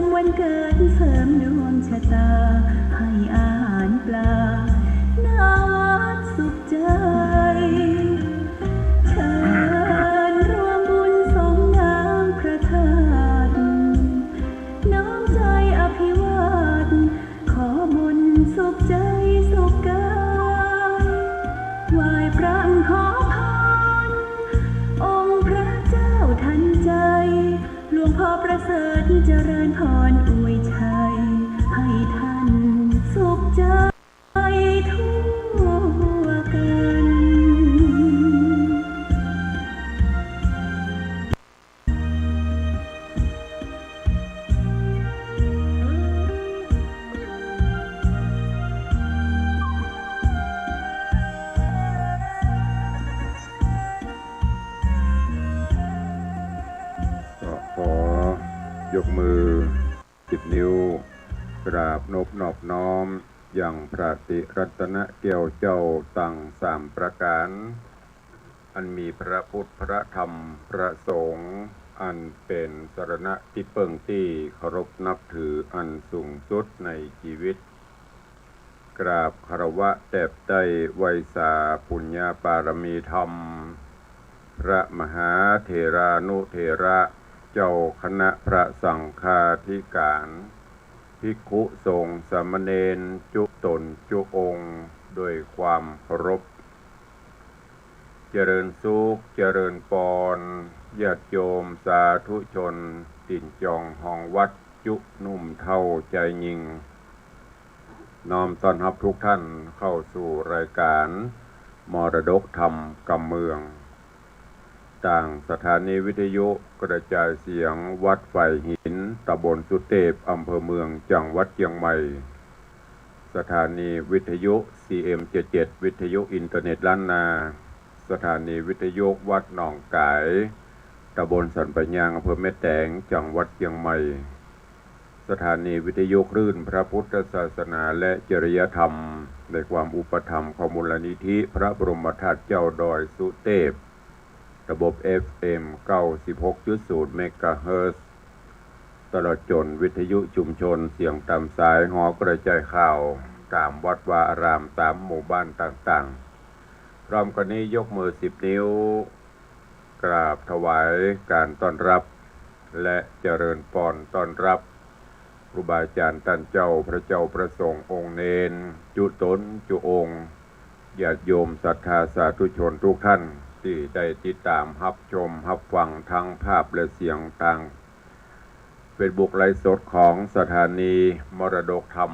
ำวันเกิดเสริมดวงชะตาให้อาหารปลาหน้าวัดสุขใจเชิญรวมบุญสมน้ำพระธาตุน้อมใจอภิวาทขอบุญสุขใจสุขกายไหว้พระขอพรองค์พระเจ้าทันใจหลวงพ่อประเสริฐเจริญพรอวยชัยให้ท่านสุขใจทั่วกันยกมือ10 นิ้วกราบนอบน้อมอย่างพระติรัตนเกี่ยวเจ้าตั้ง3 ประการอันมีพระพุทธพระธรรมพระสงฆ์อันเป็นสรณะที่เปิ่งที่เคารพนับถืออันสูงสุดในชีวิตกราบคารวะแตบใต้ไวยสาปุญญาปารมีธรรมพระมหาเถรานุเถระเจ้าคณะพระสังฆาธิการภิกขุสงฆ์สามเณรจุตนจุองค์ด้วยความเคารพเจริญสุขเจริญปอนญาติโยมสาธุชนติ่นจองห้องวัดจุนุ่มเท่าใจยิงน้อมต้อนรับทุกท่านเข้าสู่รายการมรดกธรรมกำเมืองต่างสถานีวิทยุกระจายเสียงวัดไฟหินตำบลสุเทพอำเภอเมืองจังหวัดเชียงใหม่สถานีวิทยุ CM77 วิทยุอินเทอร์เน็ตล้านนาสถานีวิทยุวัดหนองกายตำบลสันปะยางอำเภอแม่แตงจังหวัดเชียงใหม่สถานีวิทยุคลื่นพระพุทธศาสนาและจริยธรรมในความอุปถัมภ์ของมูลนิธิพระบรมธาตุเจ้าดอยสุเทพระบบ FM 96.0 เมกะเฮิรตซ์ตลอดจนวิทยุชุมชนเสียงตามสายหอกระจายข่าวตามวัดวาอารามตามหมู่บ้านต่างๆพร้อมกันนี้ยกมือ10 นิ้วกราบถวายการต้อนรับและเจริญพรต้อนรับครูบาอาจารย์ท่านเจ้าพระเจ้าประสงค์องค์เนนจุตนจุองค์ญาติโยมศรัทธาสาธุชนทุกท่านที่ได้ติดตามรับชมรับฟังทั้งภาพและเสียงทางเฟซบุ๊กไลฟ์สดของสถานีมรดกธรรม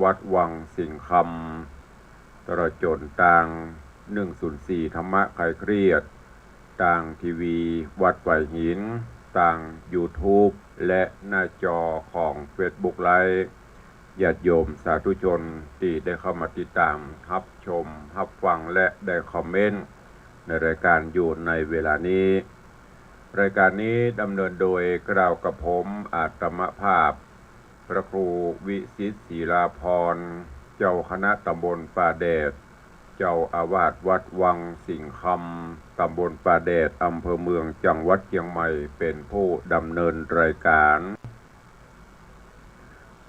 วัดวังสิงห์คำตลอดจนต่าง104ธรรมะคลายเครียดต่างทีวีวัดไผ่หินต่าง YouTube และหน้าจอของ Facebook ไลฟ์ญาติโยมสาธุชนที่ได้เข้ามาติดตามรับชมรับฟังและได้คอมเมนต์ในรายการอยู่ในเวลานี้รายการนี้ดำเนินโดยกล่าวกับผมอาตมภาพพระครูวิสิตศิลาพรเจ้าคณะตำบลป่าแดดเจ้าอาวาสวัดวังสิงห์คำตำบลป่าแดดอำเภอเมืองจังหวัดเชียงใหม่เป็นผู้ดำเนินรายการ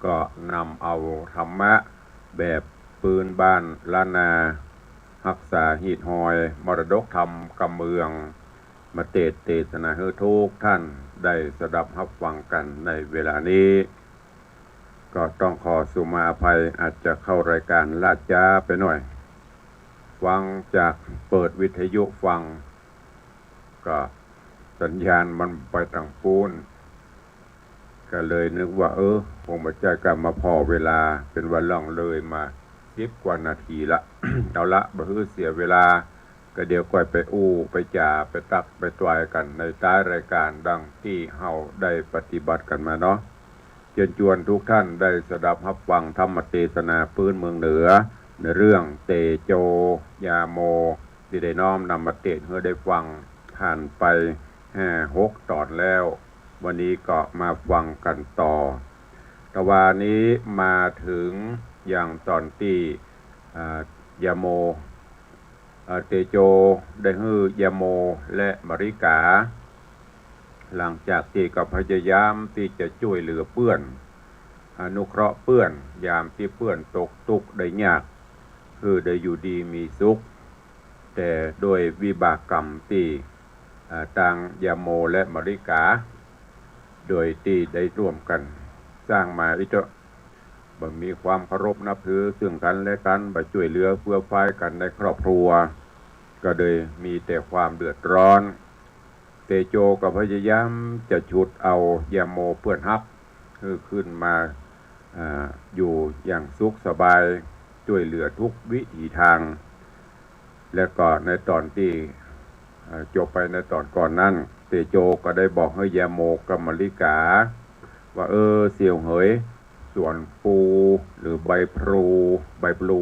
ก็นำเอาธรรมะแบบปืนบ้านล้านนารักษาหีดหอยมรดกธรรมกำเมืองมาเทศนาให้ทุกท่านได้สดับรับฟังกันในเวลานี้ก็ต้องขอสุมาอภัยอาจจะเข้ารายการลาดจ้าไปหน่อยฟังจากเปิดวิทยุฟังก็สัญญาณมันไปทางปูนก็เลยนึกว่าคงมาใจกันมาพอเวลาเป็นวันล่องเลยมา10 กว่านาทีละ เอาละบ่ฮื้อเสียเวลาก็เดี๋ยวก่อยไปไปจ่าไปตักไปตวายกันในท้ายรายการดังที่เฮาได้ปฏิบัติกันมาเนาะเชิญชวนทุกท่านได้สดับรับฟังธรรมเทศนาพื้นเมืองเหนือในเรื่องเตโจยาโมที่ได้น้อมนำมาเทศให้ได้ฟังผ่านไป5-6 ตอนแล้ววันนี้ก็มาฟังกันต่อตะวันนี้มาถึงอย่างตอนที่ยาโมเตโจได้ฮื้อยาโมและมริกา หลังจากที่ก็พยายามที่จะช่วยเหลือเพื่อนอนุเคราะห์เพื่อนยามที่เพื่อนตกทุกข์ได้ยากคือได้อยู่ดีมีสุขแต่โดยวิบากกรรมที่ทางยาโมและมริกาโดยที่ได้ร่วมกันสร้างมาอิจบ่มีความเคารพนับถือซึ่งกันและกันบ่ช่วยเหลือเพื่อฝ่ายกันในครอบครัวก็เลยมีแต่ความเดือดร้อนเตโจก็พยายามจะฉุดเอายาโมเพื่อนฮักคือขึ้นมาอยู่อย่างสุขสบายช่วยเหลือทุกวิถีทางและก็ในตอนที่จบไปในตอนก่อนนั้นเตโจก็ได้บอกให้ยาโมกับมลิกาว่าเสี่ยวเหยส่วนปูหรือใบพลู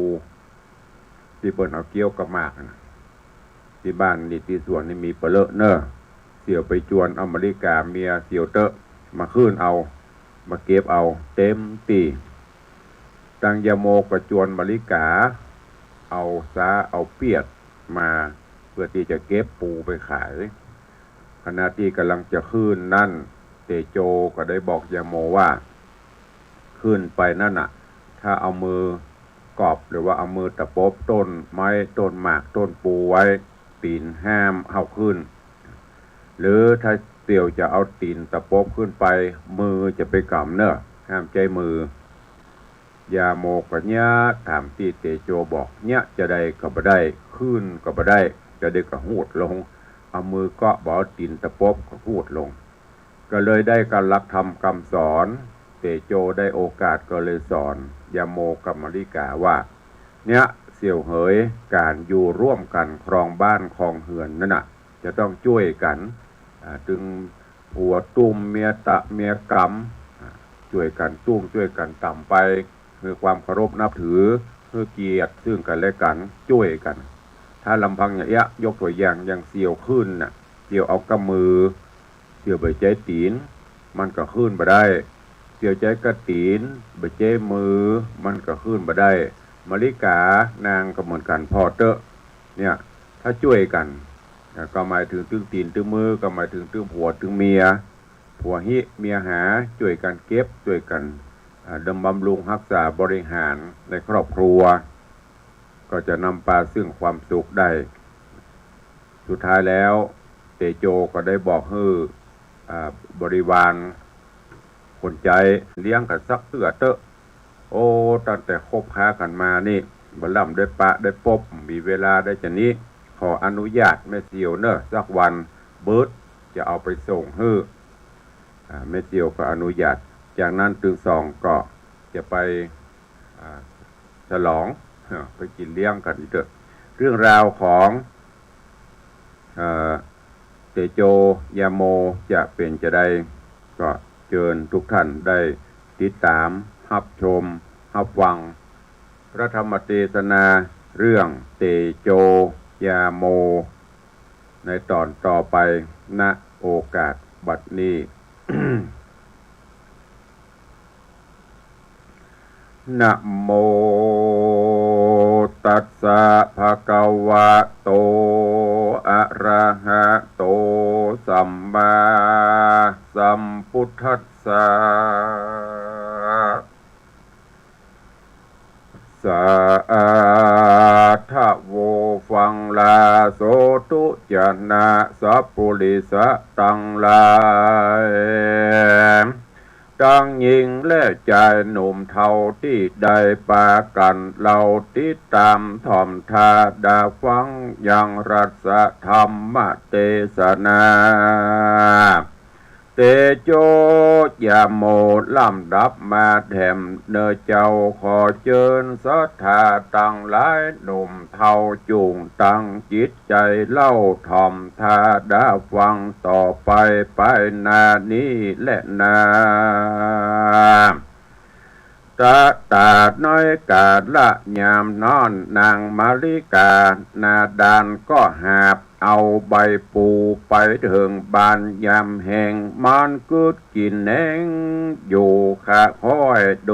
ที่เปิ้นเอาเกี่ยวกับหมากนะที่บ้านนี่ที่สวนนี่มีเปลอะเนอะเสี่ยวไปจวนอเมริกาเมียเสี่ยวเตอะมาขึ้นเอามาเก็บเอาเต็มตีตังยาโมกระจวนมลิกาเอาเปียดมาเพื่อที่จะเก็บปูไปขายขณะที่กำลังจะขึ้นนั่นเตโจก็ได้บอกยาโมว่าขึ้นไปนั่นน่ะถ้าเอามือกอบหรือว่าเอามือตะปบต้นไม้ต้นหมากต้นปูไว้ตีนห้ามเอาขึ้นหรือถ้าเตี่ยวจะเอาตีนตะปบขึ้นไปมือจะไปกำเนอะห้ามใจมือยาโมกะเนี้ยถามที่เตโจบอกเนี้ยจะได้ก็บ่ได้ขึ้นก็บ่ได้จะได้ก็หูดลงเอามือก็บ่เอาตีนตะปบก็หูดลงก็เลยได้การลักธรรมคำสอนเตโจได้โอกาสก็เลยสอนยาโมกับมลิกาว่าเนี้ยเสี่ยวเหยการอยู่ร่วมกันครองบ้านครองเฮือนนั่นน่ะจะต้องช่วยกันถึงผัวตุ้มเมียตะเมียกำช่วยกันตุ้มช่วยกันต่ำไปคือความเคารพนับถือคือเกียรติซึ่งกันและกันช่วยกันถ้าลำพังอย่างเงี้ยยกตัวอย่างเสี่ยวขึ้นน่ะเสี่ยวเอากำมือเสี่ยวใบใจตีนมันก็ขึ้นมาได้เสี่ยวใจกระตีนใบใจมือมันก็ขึ้นมาได้มลิกานางก็เหมือนกันพอเตอะเนี่ยถ้าช่วยกันก็หมายถึงตึงตีนตึงมือก็หมายถึงตึงผัวตึงเมียผัวหิเมียหาช่วยกันเก็บช่วยกันดำบำรุงรักษาบริหารในครอบครัวก็จะนำพาซึ่งความสุขได้สุดท้ายแล้วเตโจก็ได้บอกให้บริวารคนใจเลี้ยงกันสักเตื้อเตอะโอ้ตั้งแต่คบค้ากันมานี่บล่ำได้ปะได้ปบมีเวลาได้จะนี้ขออนุญาตแม่เสี่ยวเนอะสักวันเบิร์ดจะเอาไปส่งให้แม่เสี่ยวก็อนุญาตจากนั้นตึงสองก็จะไปฉลองไปกินเลี้ยงกันอีกเถอะเรื่องราวของเตโจยาโมจะเป็นจะได้ก็เชิญทุกท่านได้ติดตามรับชมรับฟังพระธรรมเทศนาเรื่องเตโจยาโมในตอนต่อไปณโอกาสบัดนี้ นะโมตัสสะภะคะวะโตอะระหะโตสัมมาสัมพุทธัสสะสาธะโวฟังลาโสตุจนะสัพพุริสะตังลายทั้งหญิงและชายหนุ่มเท่าที่ได้ปากันเราติดตามถ่อมทาดาฟังยังรัสธรรมเทศนาเตโจยาโมลำดับมาแถมเนเจ้าขอเชิญศรัทธาตั้งหลายหนุ่มเท่าจูงตั้งจิตใจเล่าถ่อมทาดาฟังต่อไปนานี้และนาตาน้อยกาดละยามนอนนางมาริกานาดานก็หาบเอาใบปูไปถึงบานยามแห่งมันกึดกินแหนงอยู่ขาห้อยโด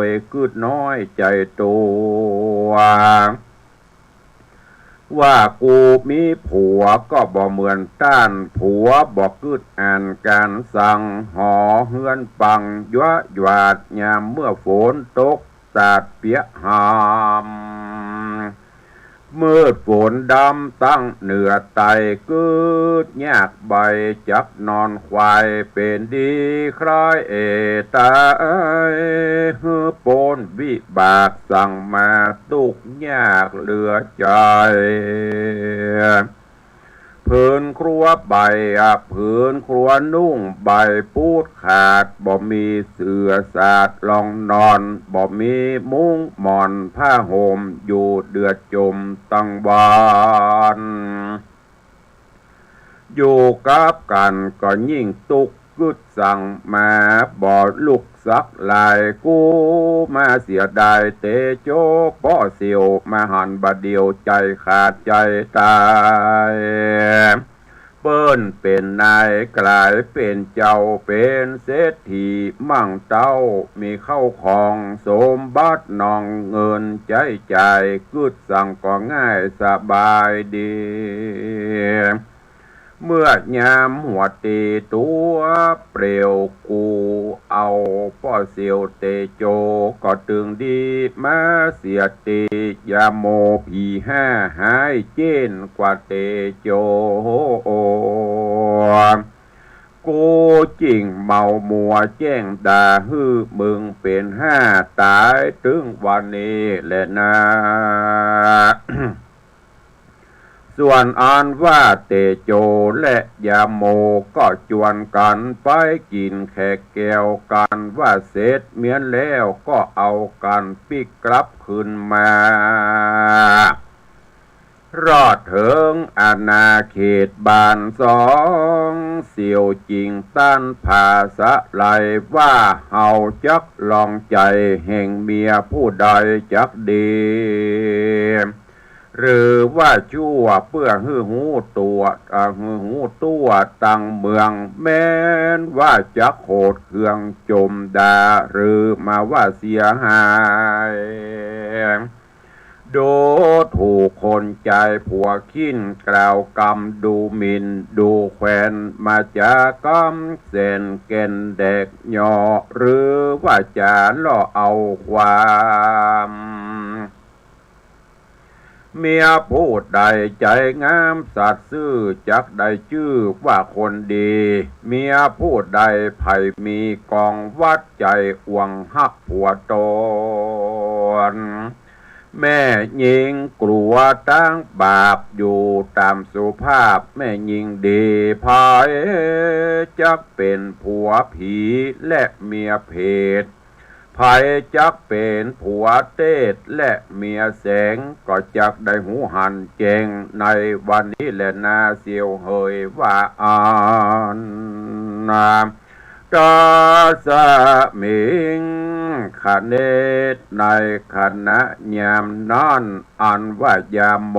ยกึดน้อยใจตัว ว่ากูมีผัวก็บ่เหมือนต้านผัวบ่กึดอ่านการสั่งหอเฮือนปังยั่วหยาดยามเมื่อฝนตกสาดเปียหามมืดฝนดำตั้งเหนือไตกึดยากใบจับนอนควายเป็นดีคล้ายตายฮือโปนวิบากสั่งมาตุกยากเหลือใจพื้นครัวใบพื้นครัวนุ่งใบปูดขาดบ่มีเสื่อสาดลองนอนบ่มีมุ้งหมอนผ้าห่มอยู่เดือดจมตั้งวานอยู่กับกันก็ยิ่งตุกกึดสั่งมาบ่ลุกสักลายกูมาเสียดายเตโจป้อเสียวมาหันบาเดียวใจขาดใจตายเปิ้นเป็นนายกลายเป็นเจ้าเป็นเศรษฐีมั่งเต้ามีเข้าของสมบัตินองเงินใจใจกึดสั่งก็ง่ายสบายดีเมื่อยามหัวตีตัวเปลวกูเอาป้อเสียวเตโจก็ตึงดีมาเสียตียาโมผีห้าหายเจนกว่าเตโจกูจริงเมามัวแจ้งด่าฮือมึงเป็นห้าตายถึงวันนี้แหละนะ ส่วนอันว่าเตโจและยาโมก็จวนกันไปกินแขกแก้วกันว่าเสร็จเมียนแล้วก็เอากันปิกกลับขึ้นมารอดถึงอาณาเขตบ้านสองเสี่ยวจริงต้านภาษาไหลว่าเฮาจักลองใจแห่งเมียผู้ใดจักดีหรือว่าชั่วเพื่อฮือหูตัวตั้งเมืองแม้นว่าจะโคดเครื่องจมดาหรือมาว่าเสียหายโดถูกคนใจผัวขิ้นกล่าวกรรมดูหมินดูแขวนมาจากกรรมเส้นเก่นเด็กหย่อหรือว่าจะล่อเอาความเมียพูดใดใจงามสัตย์ซื่อจักได้ชื่อว่าคนดีเมียพูดใดไผ่มีกองวัดใจอวงหักผัวตนแม่หญิงกลัวตั้งบาปอยู่ตามสุภาพแม่หญิงดีภายจักเป็นผัวผีและเมียเพศไผจักเป็นผัวเตศและเมียแสงก็จักได้หูหันเจงในวันนี้แหละนาเสียวเฮยว่าอ่านนามตาสะมิงขเนตในขณะยามนั้นอันว่ายามโม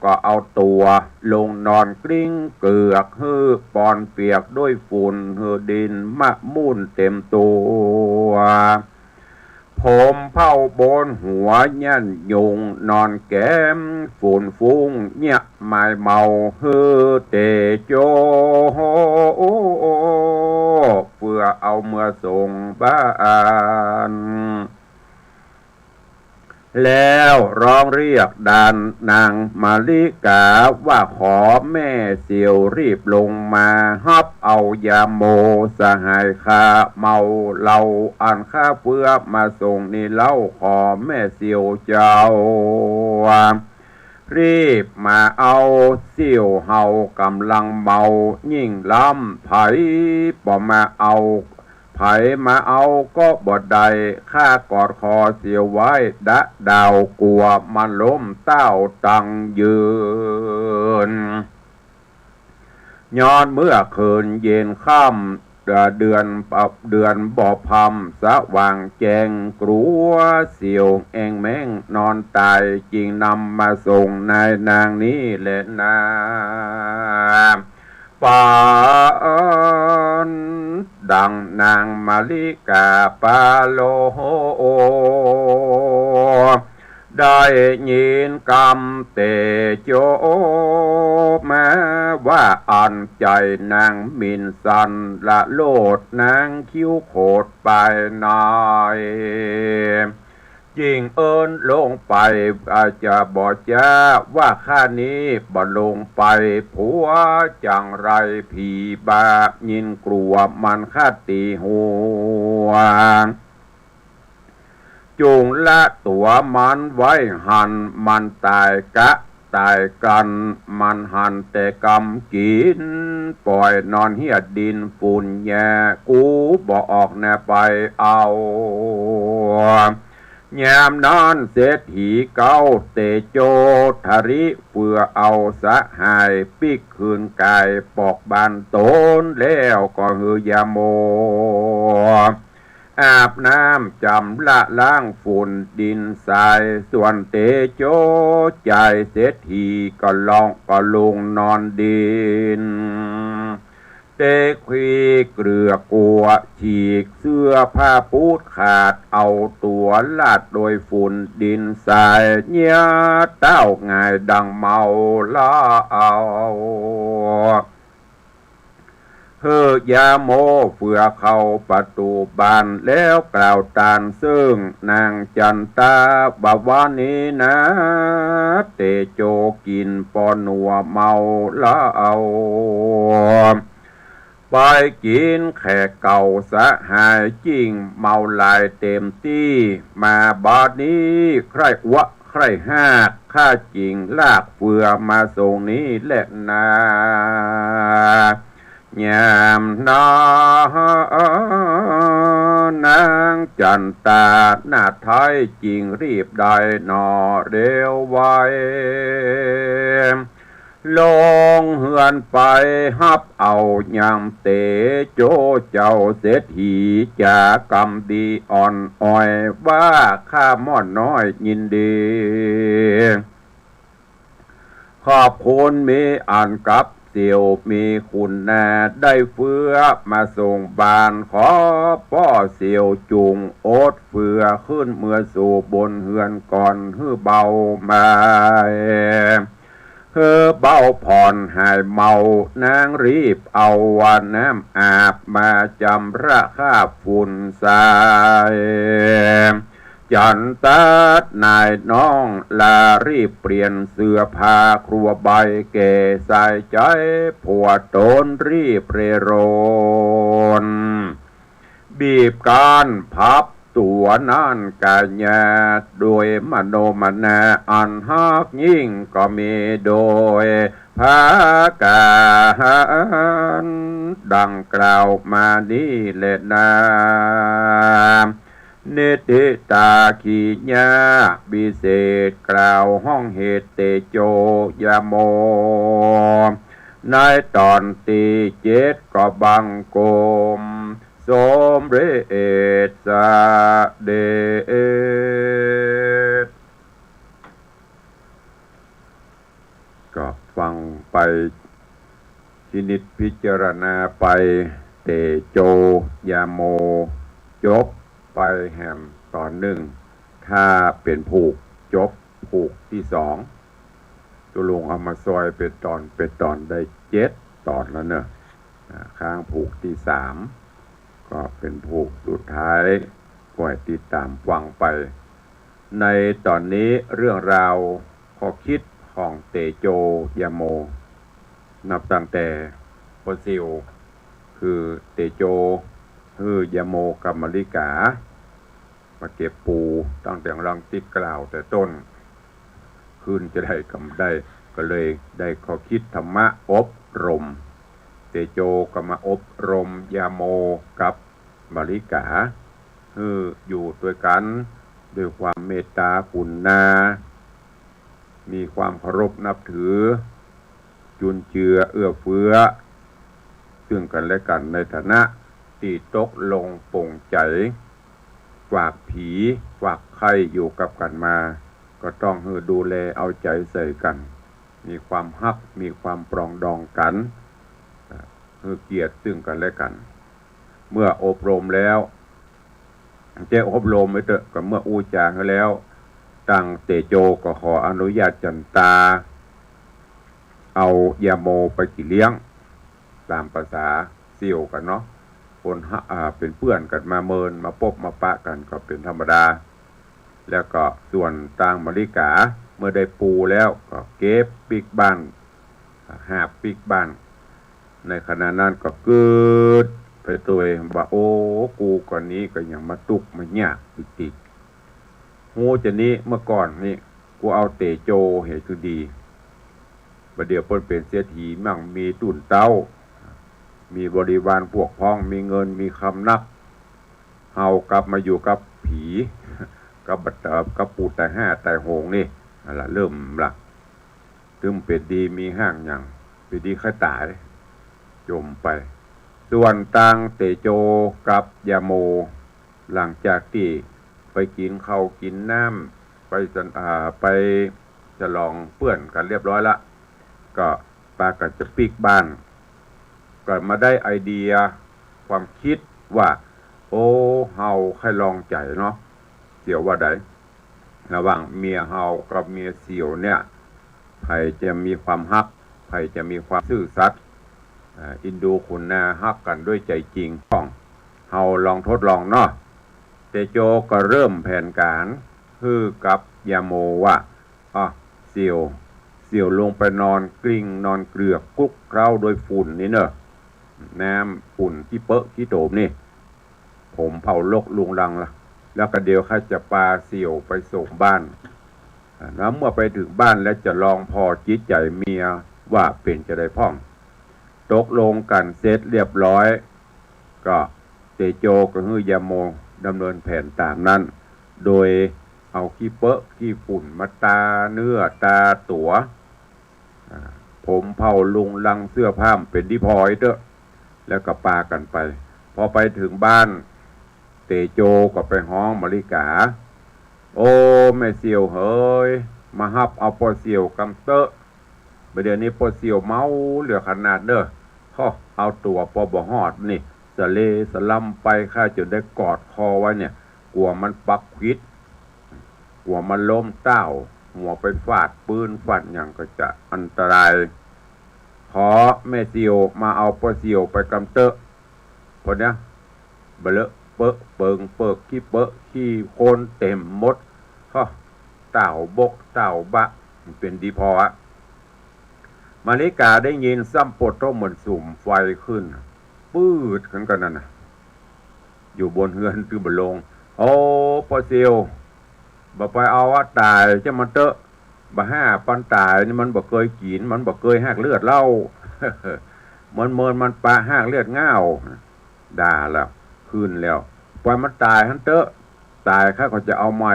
ก็เอาตัวลงนอนกลิ้งเกือกฮือปอนเปียกด้วยฝุ่นฮือดินมะมุ่นเต็มตัวผมเผาบนหัวยันยุงนอนแก้มฝุ่นฟุ้งเนี่ยไม่เมาฮือเตโจเพื่อเอาเมื่อส่งบ้านแล้วร้องเรียกดานนางมาลิกาว่าขอแม่เสียวรีบลงมาฮับเอายาโมสหายคาเมาเหล้าอันข้าเพื่อมาส่งนี่เล่าขอแม่เสียวเจ้ารีบมาเอาเสี่ยวเฮากำลังเมายิ่งล้ำไผบ่มาเอาไผมาเอาก็บ่ได้ข้ากอดคอเสียวไว้ดะดาวกลัวมันล้มเต้าตังยืนย้อนเมื่อคืนเย็นค่ำเดือนบ่พำสว่างแจงกลัวเสียวแองแมงนอนตายจริงนำมาส่งนายนางนี้แหละนาปานดังนางมาลิกาปาโล ได้ยินกำเตโจแม้ว่าอันใจนางมินสันละโลดนางคิ้วโคดไปนายยิ่งเอินลงไปอาจจะบอกจ้าว่าข้านี้บ่ลงไปผัวจังไรผีบายินกลัวมันข้าตีหัวจุงละตัวมันไว้หันมันตายกะตายกันมันหันแต่กำกินปล่อยนอนเหียดดินฝุ่นแย่กูบ่ออกแน่ไปเอาแยมนอนเศรษฐีเก้าเตโจทริเพื่อเอาสะหายปิกคืนกายปอกบานโตนแล้วก็ฮือยาโมอาบน้ำจำละล้างฝุ่นดินทรายส่วนเตโจใจเศรษฐีก็ลองก็ลงนอนดินเตควีเกลือกลัวฉีกเสื้อผ้าปูดขาดเอาตัวลาดโดยฝุ่นดินทรายเนี้ยเต้าง่ายดังเมาล้าเอาเฮือยาโมเฟื่อเข้าประตูบ้านแล้วกล่าวตานซึ่งนางจันตาบาวานี้นะเตโจกินปอนัวเมาละเอาไปกินแขกเก่าสะหายจริงเมาลายเต็มที่มาบาดนี้ใครวะใครห้าข้าจริงลากเฟือมาส่งนี้แหละนายามนางจันตาหน้าไทยจริงรีบได้นอเร็วไวลงเฮือนไปฮับเอายามเตโจเจ้าเศรษฐีจากกำดีอ่อนอ้อยว่าข้าม่อนน้อยยินดีขอบคุณมีอ่านกับเสี่ยวมีคุณแน่ได้เฟื้อมาส่งบานขอป้อเสี่ยวจุงโอดเฟือขึ้นเมื่อสู่บนเฮือนก่อนฮือเบามาเบาผ่อนหายเมานางรีบเอาวันน้ำอาบมาจำระคาฝุ่นทรายจันตานายน้องลารีบเปลี่ยนเสื้อผ้าครัวใบเก่ใส่ใจผัวโตนรีบเรโรนบีบการพับตัวนั่นกาญาโดยมโนมนาอันฮักยิ่งก็มีโดยภากาดังกล่าวมานี้แหละนาเนติตาขีญาบิเศษกล่าวห้องเหตุเตโจยาโมในตอนตีเจ็ดก็บังกลมสมเรศเดชก็ฟังไปพินิจพิจารณาไปเตโจยาโมจบไปแหมตอนหนึ่งถ้าเป็นผูกจบผูกที่สองตัวลงเอามาซอยเป็นตอนได้7 ตอนแล้วเนอะข้างผูกที่3ก็เป็นผูกสุดท้ายก็ให้ติดตามฟังไปในตอนนี้เรื่องราวข้อคิดของเตโจยาโมนับตั้งแต่โปซิลคือเตโจคือยาโมกัมมลิกามาเก็บปูตั้งแต่รังติดกล่าวแต่ต้นคืนจะได้กำได้ก็เลยได้ข้อคิดธรรมะอบรมเตโจก็มาอบรมยาโมกับมาริกาอยู่ด้วยกันด้วยความเมตตาคุณนามีความเคารพนับถือจุนเจือเอื้อเฟื้อซึ่งกันและกันในฐานะตีตกลงปงใจฝากผีฝากไข่อยู่กับกันมาก็ต้องดูแลเอาใจใส่กันมีความฮักมีความปรองดองกันเกียรติซึ่งกันและกันเมื่ออบรมแล้วจะอบรมไปเถอะก็เมื่ออูจางแล้ว ตังเตโจก็ขออนุญาตจันตาเอายาโมไปกิเลี้ยงตามภาษาเสี่ยวกันเนาะคนเป็นเพื่อนกันมาเมินมาปบมาปะกันก็เป็นธรรมดาแล้วก็ส่วนต่างมริกาเมื่อได้ปูแล้วก็เก็บปิกบ้านหาปิกบ้านในขณะนั้นก็เกิดไปตัวเองว่าโอ้กูก่อนนี้ก็ยังมาตุกมาเนี่ยติดหูจะนี้เมื่อก่อนนี่กูเอาเตโจเหตุคือดีประเดี๋ยวเพิ่นเป็นเศรษฐีมั่งมีตุ่นเต้ามีบริวารพวกพ้องมีเงินมีคำนับเฮากลับมาอยู่กับผีกับปูแต่ห้าแต่โหงนี่อะไรเริ่มละถึงเป็นดีมีห้างอย่างเป็นดีค่อยตายจมไปส่วนตังเตโจกับยาโมหลังจากที่ไปกินข้าวกินน้ำไปฉลองเพื่อนกันเรียบร้อยละก็ปากันจะปิกบ้านก็มาได้ไอเดียความคิดว่าโอ้เฮาให้ลองใจเนาะเสี่ยวว่าใดระหว่างเมียเฮากับเมียเสี่ยวเนี่ยใครจะมีความฮักใครจะมีความซื่อสัตย์อินดูคุณนาฮักกันด้วยใจจริงของเฮาลองทดลองเนาะเตโจก็เริ่มแผนการคือกับยาโมว่าเสี่ยวลงไปนอนกลิ้งนอนเกลือกกุ๊กเคล้าโดยฝุ่นนี่เนอะน้ำฝุ่นที่เปอะที่โตมนี่ผมเผาลกลุงลังละแล้วก็เดี๋ยวข้าจะปาเสี่ยวไปส่งบ้านแล้วเมื่อไปถึงบ้านแล้วจะลองพอจิตใจเมียว่าเป็นจะได้พ่องตกลงกันเสร็จเรียบร้อยก็เตโจก็คือยาโมดำเนินแผนตามนั้นโดยเอาขี้เปอะขี้ฝุ่นมาตาเนื้อตาตัวผมเผาลุงลังเสื้อผ้าเป็นที่พอยเด้อแล้วก็ปากันไปพอไปถึงบ้านเตโจก็ไปห้องมริกาโอ้แม่เสี่ยวเฮ้ยมาฮับเอาปอเสี่ยวกำเตอะเดี๋ยวนี้ปอเสี่ยวเมาเหลือขนาดเด้อเอาตัวปอบ่ฮอดนี่สะเลสะลำไปข้าจนได้กอดคอไว้เนี่ยกลัวมันปักควิดกลัวมันล้มเต้าหัวไปฟาดปืนฟาดอย่างก็จะอันตรายขอแม่เสี่ยวมาเอาปอเสี่ยวไปกำเตอะพอเนี้ยเบลเปอะเปิงเปิกขี้เปอะขี้โคนเต็มหมดเต่าบกเต่าบะเป็นดีพอมาริกาได้ยินซ้ำปดต้องเหมือนสุ่มไฟขึ้นปื้ดขึ้นกันนั่นอยู่บนเฮือนคือบนลงโอ้ปอเซียวบ่ไปเอาว่าตายจะมันเตอะบ่ห้าปันตายนี่มันบ่เคยกินมันบ่เคยหักเลือดเล่า มันปะหักเลือดง่าวด่าแล้วขึ้นแล้วปล่อยมันตายฮันเตอะตายข้าก็จะเอาใหม่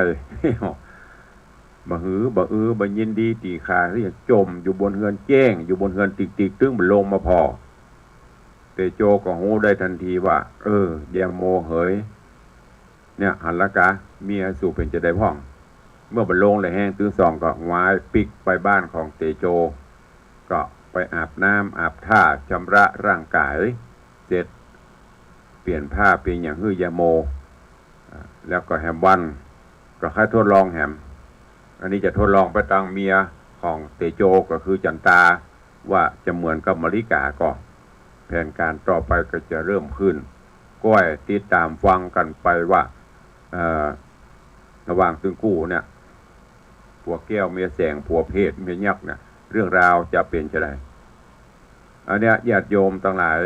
บ่ยินดีตีขาที่จมอยู่บนเฮือนแจ้งอยู่บนเฮือนติกตึ้งบนลงมาพอเตโจก็หูได้ทันทีว่ายาโมเหยเนี่ยหันละกะเมียสู่เป็นจะได้พ่องเมื่อบนลงเลยแห้งตื้อสองก็วายปิกไปบ้านของเตโจก็ไปอาบน้ำอาบท่าชำระร่างกายเสร็จเปลี่ยนผ้าเป็นอย่างฮื้อยาโมแล้วก็แฮมวันก็ค่อยทดลองแฮมอันนี้จะทดลองไปตั้งเมียของเตโจก็คือจันตาว่าจะเหมือนกับมริกาก็แผนการต่อไปก็จะเริ่มขึ้นก้อยติดตามฟังกันไปว่าระหว่างตึงกู้เนี่ยผัวแก้วเมียแสงผัวเพศเมียยักษ์เนี่ยเรื่องราวจะเป็นจะไรอันเนี้ยญาติโยมทั้งหลาย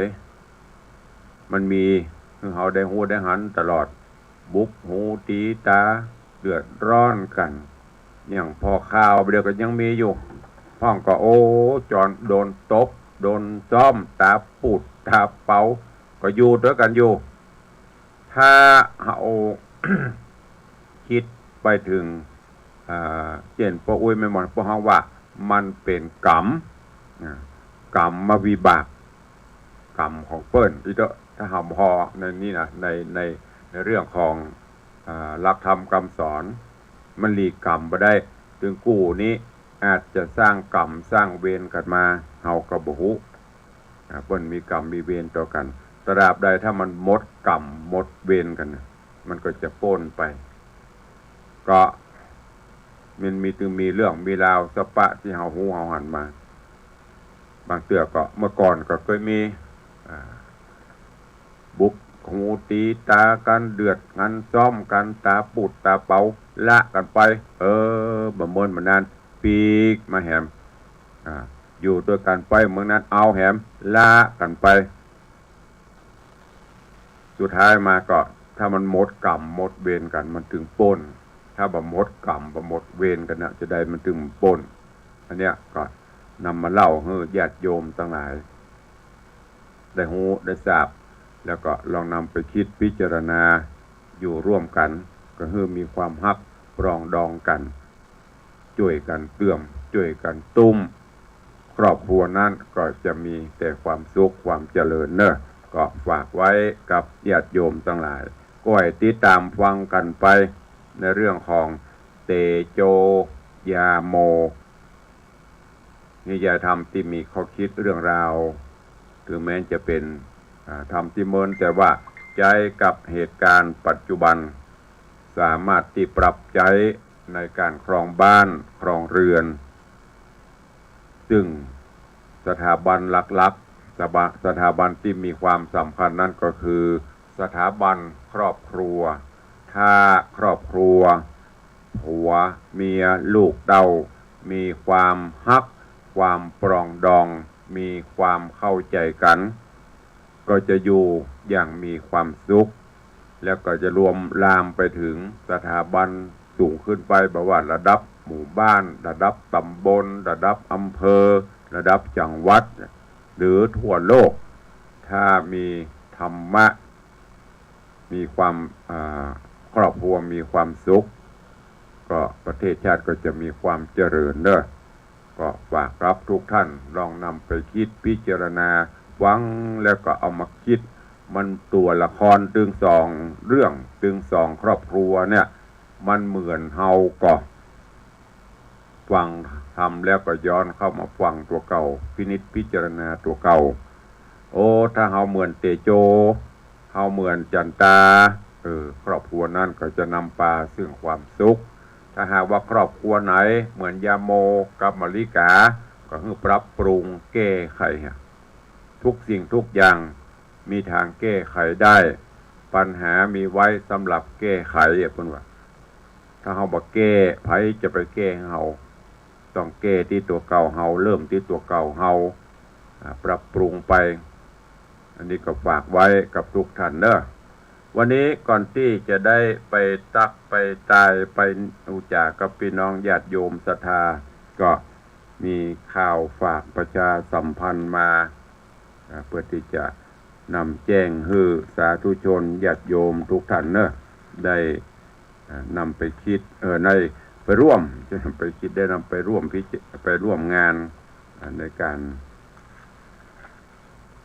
มันมีเขาได้หูได้หันตลอดบุกหูตีตาเดือดร้อนกันอย่างพอข่าวเดียวก็ยังมีอยู่พ่องก็โอ้จอนโดนตบโดนซ้อมตาปูดตาเป่าก็อยู่ด้วยกันอยู่ถ้าเอา คิดไปถึงเจนพออุ้ยไม่หมดพอเฮาว่ามันเป็นกรรมวิบากกรรมของเปิ้นอีกถ้าหำพอในนี่นะในเรื่องของหลักธรรมคำสอนมันหลีกกรรมไปได้ถึงกู้นี้อาจจะสร้างกรรมสร้างเวรกันมาเฮากับบุหุเปิ้นมีกรรมมีเวรต่อกันตราบใดถ้ามันหมดกรรมหมดเวรกันมันก็จะพ้นไปก็ มันมีเรื่องมีราวสปะที่เฮาหูเฮาหันมาบางเตือก็เมื่อก่อนก็เคยมีบุกหูตีตากันเดือดงันซ้อมกันตาปูดตาเป่าละกันไปบ่เมินมานานปีกมาแหมอยู่ด้วยกันไปเมืองนั้นเอาแหมละกันไปสุดท้ายมาก็ถ้ามันหมดกรรมหมดเวรกันมันถึงป่นถ้าบ่หมดกรรมบ่หมดเวรกันนะจะได้มันถึงป่นอันเนี้ยก็นำมาเล่าให้ญาติโยมทั้งหลายได้หูได้ทราบแล้วก็ลองนำไปคิดพิจารณาอยู่ร่วมกันก็คือมีความฮักปรองดองกันช่วยกันเตื้อมช่วยกันตุ้มครอบครัวนั้นก็จะมีแต่ความสุขความเจริญเนอะก็ฝากไว้กับญาติโยมทั้งหลายก็ให้ติดตามฟังกันไปในเรื่องของเตโจยาโมนิยายธรรมที่มีข้อคิดเรื่องราวถึงแม้จะเป็นธรรมที่เมินแต่ว่าใจกับเหตุการณ์ปัจจุบันสามารถที่ปรับใจในการครองบ้านครองเรือนซึ่งสถาบันหลักๆสถาบันที่มีความสำคัญนั่นก็คือสถาบันครอบครัวถ้าครอบครัวผัวเมียลูกเต้ามีความฮักความปรองดองมีความเข้าใจกันก็จะอยู่อย่างมีความสุขแล้วก็จะรวมลามไปถึงสถาบันสูงขึ้นไปแบบว่าระดับหมู่บ้านระดับตำบลระดับอำเภอระดับจังหวัดหรือทั่วโลกถ้ามีธรรมะมีความครอบครัวมีความสุขก็ประเทศชาติก็จะมีความเจริญเนอะก็ฝากรับทุกท่านลองนำไปคิดพิจารณาฟังแล้วก็เอามาคิดมันตัวละครตึงสองเรื่องตึงสองครอบครัวเนี่ยมันเหมือนเฮาก็ฟังทำแล้วก็ย้อนเข้ามาฟังตัวเก่าพินิจพิจารณาตัวเก่าโอ้ถ้าเฮาเหมือนเตโจเฮาเหมือนจันตาครอบครัวนั้นก็จะนำพาซึ่งความสุขถ้าหากว่าครอบครัวไหนเหมือนยาโมกับมลิกาก็คือปรับปรุงแก้ไขทุกสิ่งทุกอย่างมีทางแก้ไขได้ปัญหามีไว้สำหรับแก้ไขเพิ่นว่าถ้าเฮาบ่แก้ไผจะไปแก้ให้เฮาต้องแก้ที่ตัวเก่าเฮาเริ่มที่ตัวเก่าเฮาปรับปรุงไปอันนี้ก็ฝากไว้กับทุกท่านเด้อวันนี้ก่อนที่จะได้ไปตักไปตายไปอุจากับพี่น้องญาติโยมศรัทธาก็มีข่าวฝากประชาสัมพันธ์มาเพื่อที่จะนำแจ้งให้สาธุชนญาติโยมทุกท่านเนอะได้นำไปคิดได้ไปร่วมจะนำไปคิดได้นำไปร่วมไปร่วมงานในการ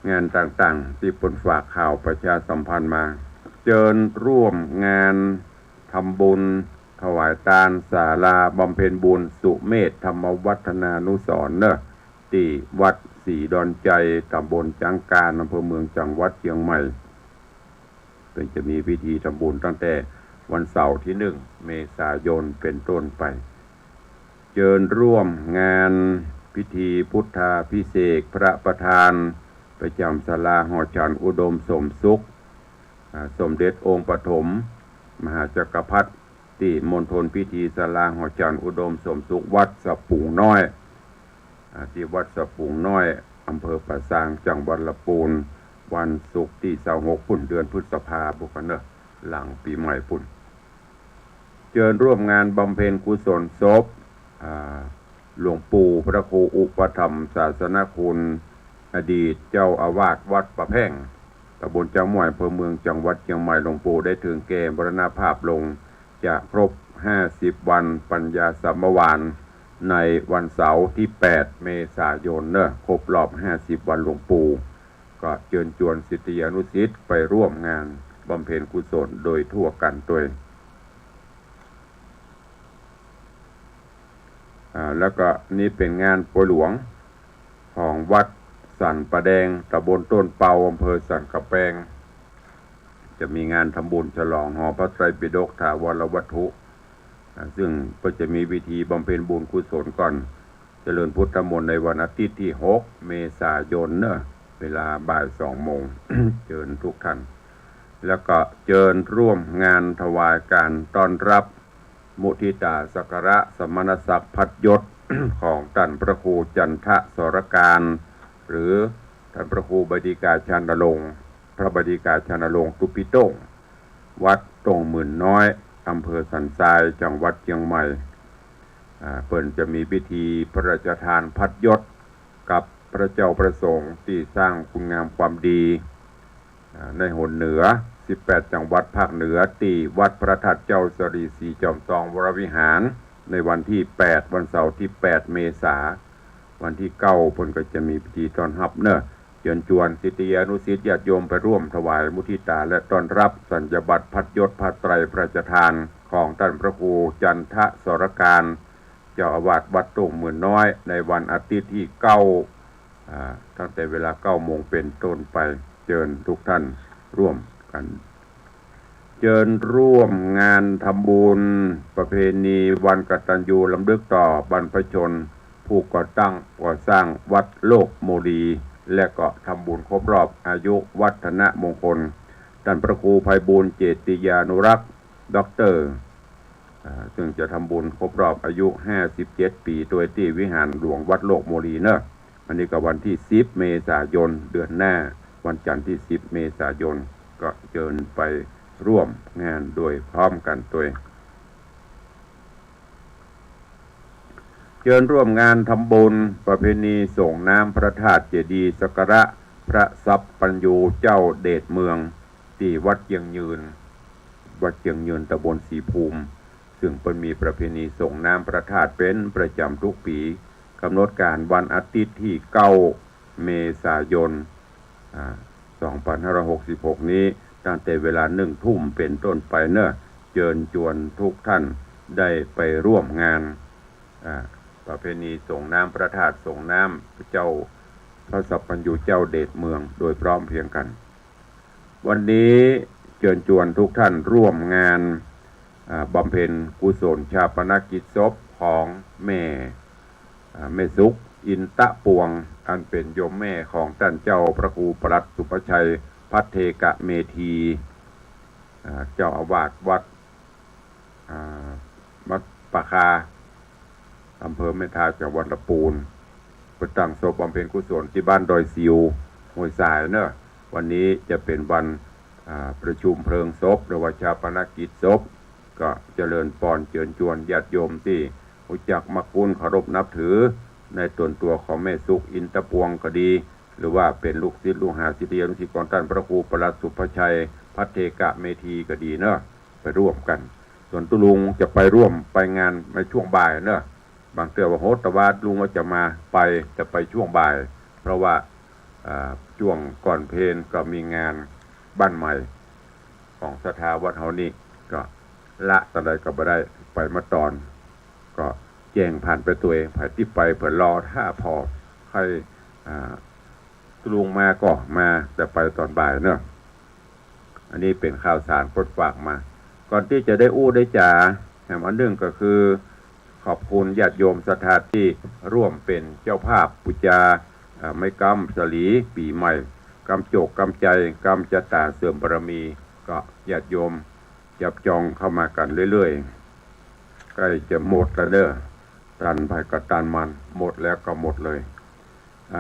งานต่างๆที่ผลฝากข่าวประชาสัมพันธ์มาเชิญร่วมงานทำบุญถวายทานศาลาบำเพ็ญบุญสุเมธธรรมวัฒนานุสรณ์เนอะที่วัดศรีดอนใจตำบลจังการอำเภอเมืองจังหวัดเชียงใหม่ซึ่งจะมีพิธีทำบุญตั้งแต่วันเสาร์ที่1 เมษายนเป็นต้นไปเชิญร่วมงานพิธีพุทธาภิเษกพระประธานประจำศาลาหอฉันอุดมสมสุขสมเด็จองค์ปฐมมหาจักรพรรดิที่มณฑลพิธีศาลาหอฉันอุดมสมสุขวัดสะปุงน้อยที่วัดสะปุงน้อยอำเภอป่าซางจังหวัดลำพูนวันศุกร์ที่26พุ่นเดือนพฤษภาคมหลังปีใหม่พุ่นเชิญร่วมงานบำเพ็ญกุศลศพหลวงปู่พระครูอุปถัมภ์ศาสนคุณอดีตเจ้าอาวาสวัดประแพงตำบลจังหวัดอำเภอเมืองจังหวัดเชียงใหม่หลวงปู่ได้ถึงแก่มรณภาพลงจะครบ50วันปัญญาสัมมวานในวันเสาร์ที่8 เมษายนครบรอบ50วันหลวงปู่ก็เชิญชวนศิษยานุศิษย์ไปร่วมงานบำเพ็ญกุศลโดยทั่วกันตัวแล้วก็นี่เป็นงานป่วยหลวงของวัดสันประแดงตำบลต้นเปาอำเภอสันกะแปงจะมีงานทำบุญฉลองหอพระไตรปิฎกถาวรวัตถุ ซึ่งก็จะมีวิธีบำเพ็ญบุญกุศลก่อนเจริญพุทธมนต์ในวันอาทิตย์ที่6 เมษายนเนอะเวลาบ่าย2 โมง เชิญทุกท่านแล้วก็เชิญร่วมงานถวายการต้อนรับมุทิตาสักการะสมณศักดิ์พัดยศ ของท่านพระครูจันทสรการหรือท่านพระครูบดีกาชานรงค์พระบดีกาชานรงค์ตุปิโต้งวัดตรงหมื่นน้อยอำเภอสันทรายจังหวัดเชียงใหม่เพิ่นจะมีพิธีพระราชทานพัดยศกับพระเจ้าประสงค์ที่สร้างคุณงามความดีในหนเหนือ18 จังหวัดภาคเหนือที่วัดพระธาตุเจ้าสรีศรีจอมทองวรวิหารในวันที่8วันเสาร์ที่8 เมษายนวันที่9เพิ่นก็จะมีพิธีต้อนรับเนอะเชิญชวนศิษยานุศิษย์ญาติโยมไปร่วมถวายมุทิตาและต้อนรับสัญญบัตรพัดยศผ้าไตรพระราชทานของท่านพระครูจันทสรการเจ้าอาวาสวัดโต่งหมื่นน้อยในวันอาทิตย์ที่9ตั้งแต่เวลา9 โมงเป็นต้นไปเชิญทุกท่านร่วมกันเชิญร่วมงานทำบุญประเพณีวันกตัญญูรำลึกต่อบรรพชนผู้ก่อสร้างวัดโลกโมลีและก็ทำบุญครบรอบอายุวัฒนมงคลท่านพระครูไพบูลย์เจติยานุรักษ์ด็อกเตอร์ซึ่งจะทำบุญครบรอบอายุ57 ปีโดยที่วิหารหลวงวัดโลกโมลีเนอะอันนี้ก็วันที่10 เมษายนเดือนหน้าวันจันทร์ที่10 เมษายนก็เชิญไปร่วมงานโดยพร้อมกันตัวเชิญร่วมงานทำบุญประเพณีส่งน้ำพระธาตุเจดีย์สักการะพระสัพพัญญูเจ้าเดชเมืองที่วัดเชียงยืนตำบลศรีภูมิซึ่งเป็นมีประเพณีส่งน้ำพระธาตุเป็นประจำทุกปีกำหนดการวันอาทิตย์ที่9 เมษายน2566นี้ตั้งแต่เวลา1 ทุ่มเป็นต้นไปเนอะเชิญชวนทุกท่านได้ไปร่วมงานประเพณีส่งน้ำพระธาตุส่งน้ำเจ้าพระสัพพัญญูเจ้าเดชเมืองโดยพร้อมเพรียงกันวันนี้เชิญชวนทุกท่านร่วมงานบำเพ็ญกุศลชาปนกิจศพของแม่สุขอินตะปวงอันเป็นโยมแม่ของท่านเจ้าพระครูปลัดสุภชัยพัทเทกะเมธีเจ้าอาวาสวัดมัดปะคาอำเภอแม่ทาจังหวัดลำพูนประตั้งศพบำเพ็ญกุศลที่บ้านดอยซิวห้วยทรายเนอะวันนี้จะเป็นวันประชุมเพลิงศพหรือว่าชาปนกิจศพก็เจริญพรเชิญชวนญาติโยมที่รู้จักมักคุ้นเคารพนับถือในตัวของแม่สุขอินตะปวงก็ดีหรือว่าเป็นลูกศิษย์ลูกหาศิษยานุศิษย์ของท่านพระครูปลัดสุภชัยพัทเทกะเมธีก็ดีเนอะไปร่วมกันส่วนตุลุงจะไปร่วมไปงานในช่วงบ่ายเนอะบางเตือว่าโหตวาดลุงว่าจะมาจะไปช่วงบ่ายเพราะว่าช่วงก่อนเพลก็มีงานบ้านใหม่ของสถาวัดเฮานี่ก็ละตอนใดก็บ่ได้ไปมาตอนก็แจ้งผ่านไปตัวเองผ่านที่ไปเผื่อรอถ้าพอใครลุงมาก็มาแต่ไปตอนบ่ายเนอะอันนี้เป็นข่าวสารกดฝากมาก่อนที่จะได้อู้ได้จ่าอันหนึ่งก็คือขอบคุณญาติโยมศรัทธาที่ร่วมเป็นเจ้าภาพปุจาไม่กำสลีปีใหม่กำโจกกำใจกำจะตาเสื่อมบารมีก็ญาติโยมจับจองเข้ามากันเรื่อยๆใกล้จะหมดแล้วเด้อตันไปกับตันมันหมดแล้วก็หมดเลย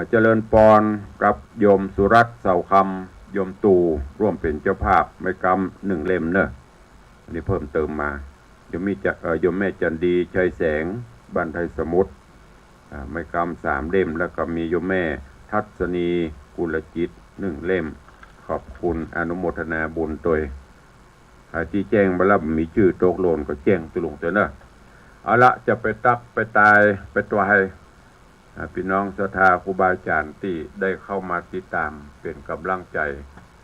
เจริญพรกับโยมสุรัตน์เสาคำโยมตู่ร่วมเป็นเจ้าภาพไม่กำ1 เล่มเนอะอันนี้เพิ่มเติมมาโยมแม่จันดีชัยแสงบ้านไทยสมุทรไม่กำ3 เล่มแล้วก็มีโยมแม่ทัศนีกุลจิต1 เล่มขอบคุณอนุโมทนาบุญตัวที่แจ้งมาแล้วมีชื่อโตกโลนก็แจ้งตุลุงเถอะเนอะเอาละจะไปตักไปตายไปตัวให้พี่น้องศรัทธาครูบาอาจารย์ที่ได้เข้ามาติดตามเป็นกำลังใจ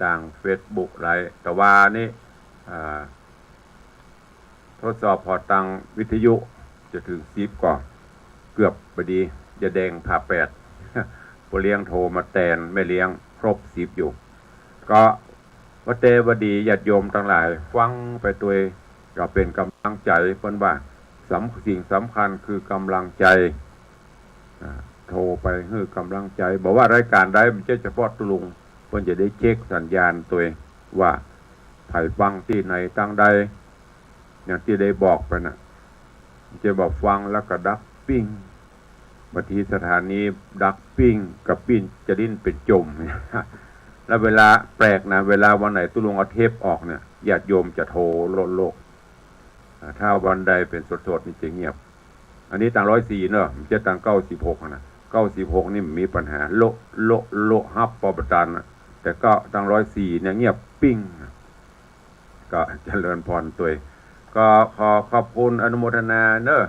ทาง Facebook ไลฟ์แต่ว่านี้ทดสอบพอตังวิทยุจะถึง10 ก่อนเกือบพอดีจะแดงผ่า8ผู้เลี้ยงโทรมาแตนไม่เลี้ยงครบ10อยู่ก็วัดเตวดีญาติโยมทั้งหลายฟังไปตัวก็เป็นกำลังใจเพิ่นว่า สิ่งสำคัญคือกำลังใจโทรไปให้กำลังใจบอกว่ารายการใดมันจะเฉพาะตุลุงเพื่อจะได้เช็คสัญญาณตัวเองว่าไผ่ฟังที่ไหนตั้งใดอย่างที่ได้บอกไปนะจะบอกฟังแล้วก็ดักปิ้งบางทีสถานีดักปิ้งกับปิ้งจะดิ้นเป็นจม แล้วเวลาแปลกนะเวลาวันไหนตุลุงเอาเทปออกเนี่ยญาติโยมจะโทรโลกถ้าวันใดเป็นสดๆนี่จะเงียบอันนี้ต่าง104เนอะมันจะต่าง96นะ96นี่มีปัญหาโลฮับปอประจันนะแต่ก็ต่าง104เนี่ยเงียบปิ้งก็เจริญพรตัวก็ขอบคุณอนุโมทนาเนอะ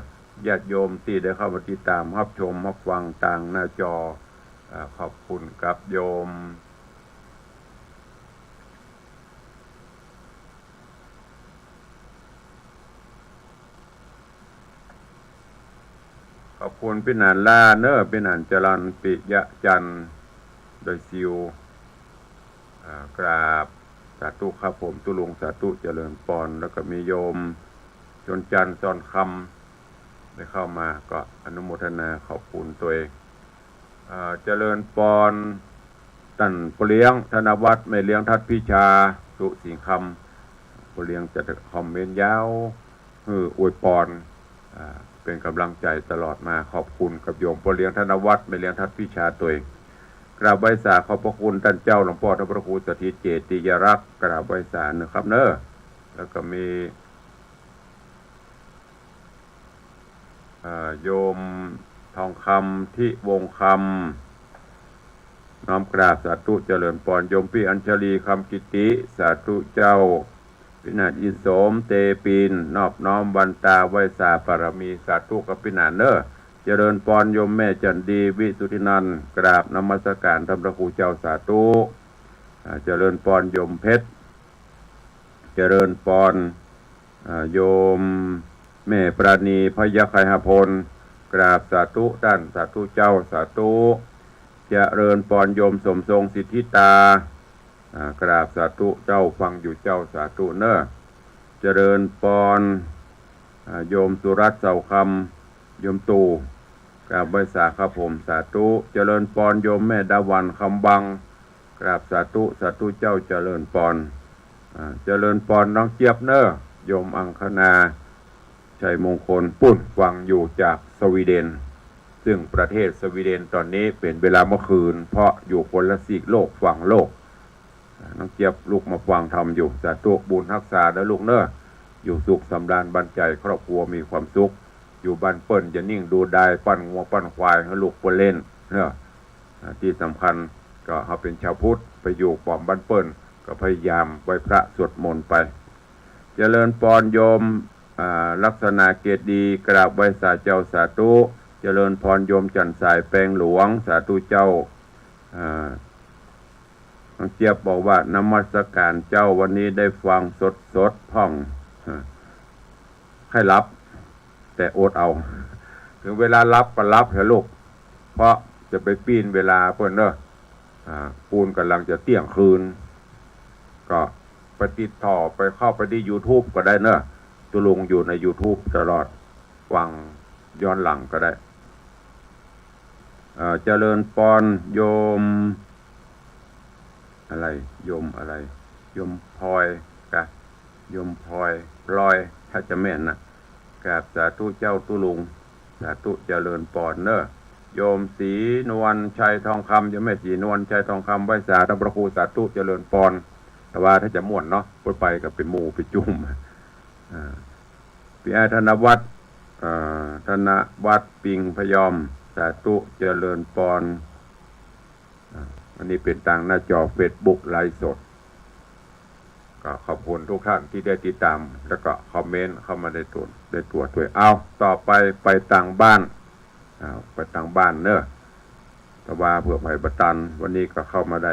ญาติโยมที่ได้เข้ามาติดตามรับชมรับฟังทางหน้าจอขอบคุณกับโยมขอบคุณพี่นันล่าเนอพี่นันจรันปิยะจันโดยซิวกราบสาธุครับผมตุลุงสาธุเจริญปอนแล้วก็มีโยมจนจันซอนคำได้เข้ามาก็อนุโมทนาขอบคุณตัวเองเจริญปอนตันปเลี้ยงธนวัฒน์ไม่เลี้ยงทัดพิชาสุสิงคำปเลี้ยงจะคอมเมนต์ยาวอวยปอนเป็นกำลังใจตลอดมาขอบคุณกับโยมปเลี้ยงธนวัฒน์ไม่เลี้ยงทัดพิชาตัวเองกราบไหว้สาขอบพระคุณท่านเจ้าหลวงพ่อท่านพระครูสถิตเจติยรักษ์กราบไหว้สานะครับเนอะแล้วก็มีโยมทองคำที่วงคำน้อมกราบสาธุเจริญปอนโยมพี่อัญชลีคำกิติสาธุเจ้าพินาศอินโสมเตปินนอบน้อมวันตาไหว้สาปารมีสาธุกับพินาศเนอเจริญปอนโยมแม่จันดีวิสุทธินันท์กราบนมัสการธรรมพระครูเจ้าสาธุเจริญปอนโยมเพชรเจริญปอนโยมแม่ปราณีพยาไคหพลกราบสาธุท่านสาธุเจ้าสาธุเจริญปอนโยมสมทรงสิทธิตากราบสาธุเจ้าฟังอยู่เจ้าสาธุเนอเจริญปอนโยมสุรัตน์เสาคำโยมตู่กราบไหว้สาครับผมสาธุเจริญปอนโยมแม่ดาวันคำบังกราบสาธุสาธุเจ้าเจริญปอนเจริญปอนน้องเจี๊ยบเนอโยมอังคณาชัยมงคลปุ่นฟังอยู่จากสวีเดนซึ่งประเทศสวีเดนตอนนี้เป็นเวลาเมื่อคืนเพราะอยู่คนละซีกโลกฝั่งโลกน้องเจี๊ยบลูกมาฟังทำอยู่สาธุบุญรักษาแล้วลูกเนออยู่สุขสำราญบันใจครอบครัวมีความสุขอยู่บ้านเปิ้นจะนิ่งดูได้ปั้นงัวปั้นควายให้ลูกคนเล่นเนอะที่สำคัญก็เขาเป็นชาวพุทธไปอยู่ปอมบ้านเปิ้นก็พยายามไหว้พระสวดมนต์ไปเจริญปอนโยมลักษณะเกตดีกราบไหว้สาเจ้าสาธุเจริญพรโยมจันสายแปลงหลวงสาธุเจ้าน้องเจี๊ยบบอกว่านมัสการเจ้าวันนี้ได้ฟังสดพ่องให้รับแต่อดเอาถึงเวลารับก็รับเถอะลูกเพราะจะไปปีนเวลาเพื่อนเนอะปูนกำลังจะเที่ยงคืนก็ไปติดต่อไปเข้าไปที่ YouTube ก็ได้เนอะตุลุงอยู่ใน YouTube ตลอดฟังย้อนหลังก็ได้เจริญปอนโยมอะไรโยมอะไรโยมพลอยกะโยมพลอยลอยถ้าจะแม่นนะกราบสาธุเจ้าตุลุงสาธุเจริญปอนเนอะโยมศรีนวลชัยทองคำโยมแม่ศรีนวลชัยทองคำไหว้สาธุพระครูสาธุเจริญปอนแต่ว่าถ้าจะม่วนเนาะพูดไปกับเป็นหมู่ไปจุ่มพี่ธนวัฒน์ธนวัฒน์ปิงพยอมสาธุเจริญปอนอันนี้เป็นทางหน้าจอ Facebook ไลฟ์สดก็ขอบคุณทุกท่านที่ได้ติดตามแล้วก็คอมเมนต์เข้ามาได้ตรวจด้วยเอาต่อไปต่างบ้านไปต่างบ้านเนอะแต่ว่าเผื่อไผ่บัตันวันนี้ก็เข้ามาได้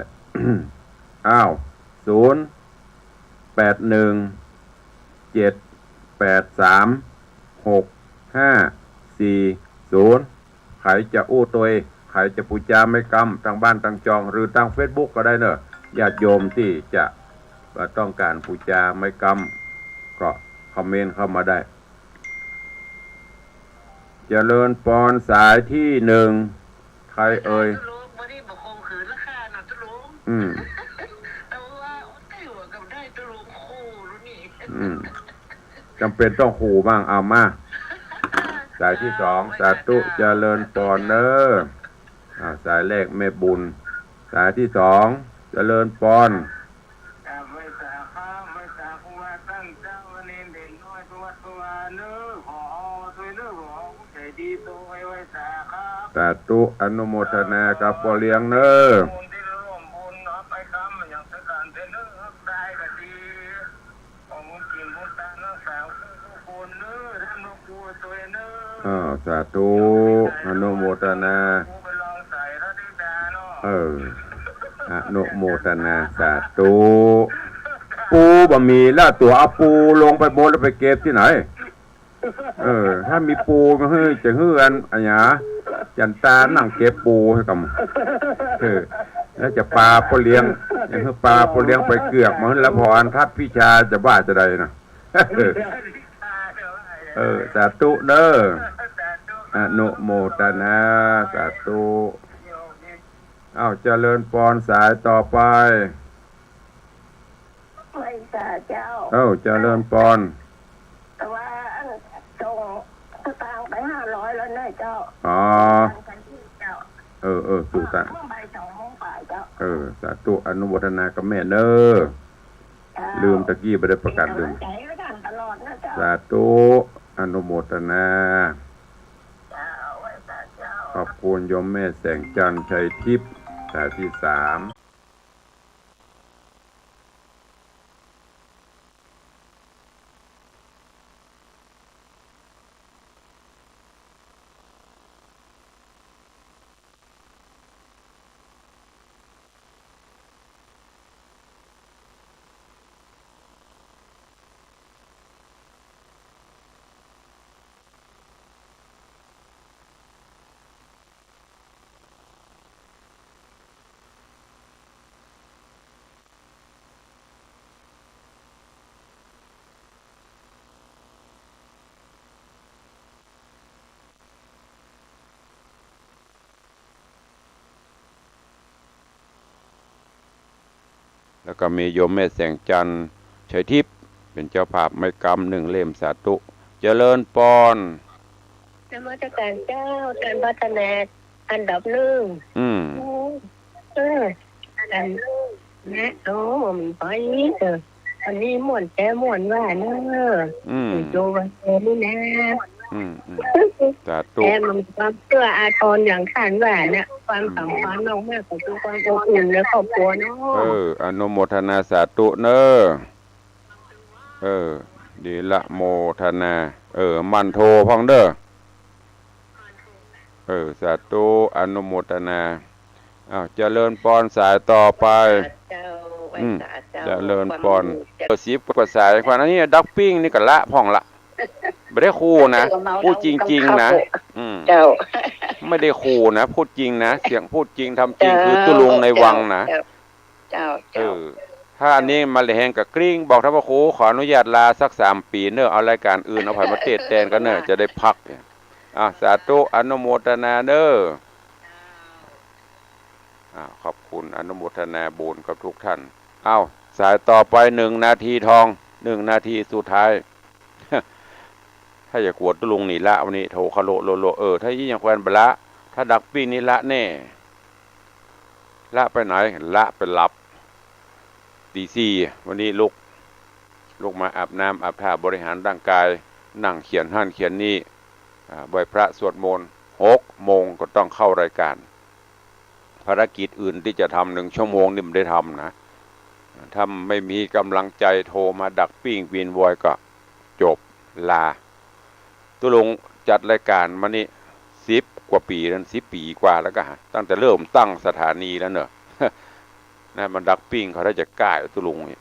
081783654ใครจะอู้ตัวใครจะปูจาไม่กำทางบ้านทางจองหรือทาง Facebook ก็ได้เนอะญาติโยมที่จะต้องการปูจาไม่กำก็คอมเมนต์เข้ามาได้ เจริญพรสายที่หนึ่งใครเอ่ยวันนี้บอกคงขืนราคาหน่อยตุลุงแต่ว่าได้หัวกับได้ตุลุงคู่รู้นี่จำเป็นต้องขู่บ้างเอามาสายที่สองสาธุเจริญพรเนอสายแรกแม่บุญสายที่สองเจริญพรไม่สาข้าไม่สาคูว่าตั้งเจ้าวันนี้เด็กน้อยตัวเนื้อขอตัวเนื้อขอใจดีตัวไว้สาข้าสาธุอนุโมทนากับพ่อเลี้ยงเนอที่ร่วมบุญเนาะไปคำอย่างสการเทนื้อได้ก็ดีของมุนกินมุนตาเนื้อสาวทุกคนเนื้อท่านลูกบัวตัวเนื้อสาธุอนุโมทนาอนุโมทนาสาธุปูบะหมี่แล้วตัวเอาปูลงไปบนแล้วไปเก็บที่ไหนถ้ามีปูก็เฮ้ยจะเฮือนอันนี้จันตานั่งเก็บปูให้กับแล้วจะปลาพอเลี้ยงอย่างคือปลาพอเลี้ยงไปเกือกมันแล้วพออันทัดพิชาจะบ้าจะใดนะสาธุเด้ออนุโมทนาสาธุเจริญพรสายต่อไปไม่สาเจ้าเจริญพรแต่ว่าส่งตางไป500แล้วนะเจ้าสู่ตาใบ2 ฝ่ายเจ้าสาธุอนุโมทนากับแม่เนอลืมตะกี้ไม่ได้ประกาศลืมสาธุอนุโมทนาขอบคุณโยมแม่แสงจันทร์ชัยทิพย์สายที่3แล้วก็มีโยมแม่แสงจันทร์ชัยทิพย์เป็นเจ้าภาพไม้กำ1 เล่มสาธุเจริญพรนมัสการเจ้าการพัฒนาอันดับ1อันนะมันไปอันนี้ม่วนแต่ม่วนว่าเนโยวันนี้นะสาธุแต่มันความเชื่ออาทรอย่างขันว่าเนี่ยความสัมพันธ์มากกว่าตัวความอบอุ่นและครอบครัวเนาะอนุโมทนาสาธุเนดีละโมทนามันโทพังเด้อสาธุอนุโมทนาเจริญพรสายต่อไปเจริญพร10 กว่าสายกว่านี้ดักปิ้งนี่ก็ละพ่องละไม่ได้คู่นะพูดจริงๆนะไม่ได้คู่นะพูดจริงนะเสียงพูดจริงทำจริงคือตุลุงในวังนะถ้าอันนี้มาเลยแหงกับกริ้งบอกท่านพระครูขออนุญาตลาสัก3 ปีเนอะเอารายการอื่นเอาผ่านมาเทศแทนกันเนอะจะได้พักสาธุอนุโมทนาเนอะขอบคุณอนุโมทนาบุญกับทุกท่านสายต่อไป1 นาทีทอง1 นาทีสุดท้ายถ้าอยากกวดตุลุงนี่ละวันนี้โทคาโลโลถ้ายิ่งอย่างแควนไปละถ้าดักปีนี้ละแน่ละไปไหนละไปหลับตี 4วันนี้ลุกมาอาบน้ำอาบท่าบริหารร่างกายนั่งเขียนเขียนนี่ไหว้พระสวดมนต์6 โมงก็ต้องเข้ารายการภารกิจอื่นที่จะทำ1 ชั่วโมงนี่ไม่ได้ทำนะถ้าไม่มีกำลังใจโทรมาดักปิ้งวินวอยก็จบลาตุลุงจัดรายการมานี่10 กว่าปีแล้ว10 ปีกว่าแล้วก็ตั้งแต่เริ่มตั้งสถานีแล้วเนอะนั่นมันดักปิ้งเขาได้จะก่ายตุลุงนี่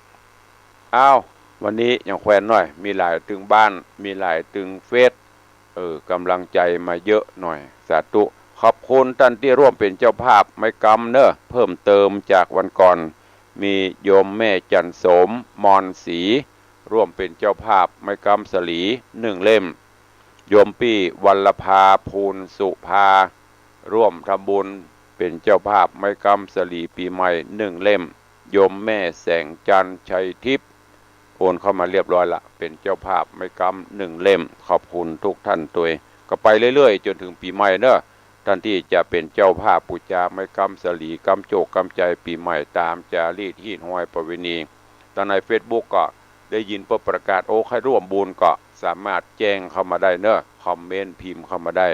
วันนี้อย่างแควนหน่อยมีหลายถึงบ้านมีหลายถึงเฟซกำลังใจมาเยอะหน่อยสาธุขอบคุณท่านที่ร่วมเป็นเจ้าภาพไม้กำเนอะเพิ่มเติมจากวันก่อนมีโยมแม่จันโสมมอนศรีร่วมเป็นเจ้าภาพไม้กำสลี1 เล่ม โยมปี้วัลภาภูลสุภาร่วมทำบุญเป็นเจ้าภาพไม้กำสลีปีใหม่1 เล่มโยมแม่แสงจันทร์ชัยทิพย์โอนเข้ามาเรียบร้อยละเป็นเจ้าภาพไม้กำ1 เล่มขอบคุณทุกท่านตัวก็ไปเรื่อยๆจนถึงปีใหม่เนอะท่านที่จะเป็นเจ้าภาพปูจาไม้กำสลีกำโจกกำใจปีใหม่ตามจารีตหิ้นห้อยประเวณีตอนใน Facebook ก็ได้ยินประกาศโอ้ใครร่วมบุญก็สามารถแจ้งเข้ามาได้เนอะคอมเมนต์พิมพ์เข้ามาได้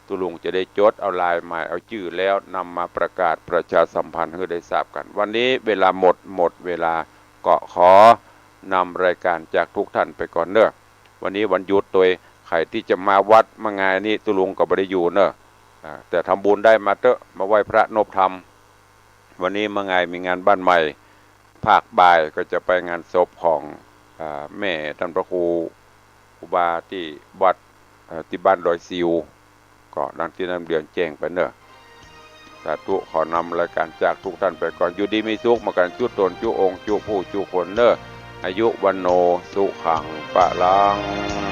ตุลุงจะได้จดเอาลายหมายเอาชื่อแล้วนำมาประกาศประชาสัมพันธ์ให้ได้ทราบกันวันนี้เวลาหมดเวลาก็ขอนำรายการจากทุกท่านไปก่อนเนอะวันนี้วันหยุดตัวใครที่จะมาวัดมางานนี้ตุลุงก็ไม่ได้อยู่เนอะแต่ทำบุญได้มาเตอะมาไหว้พระนพธรรมวันนี้มางานมีงานบ้านใหม่ภาคบ่ายก็จะไปงานศพของแม่ท่านพระครูอุบาที่วัดที่บ้านดอยซิวก็ดังที่นำเรียนแจ้งไปเนอะสาธุขอนำรายการจากทุกท่านไปก่อนอยู่ดีมีสุขมากันจุตนจุองค์จุผู้จุคนเนอะอายุวันโนสุขังปะลัง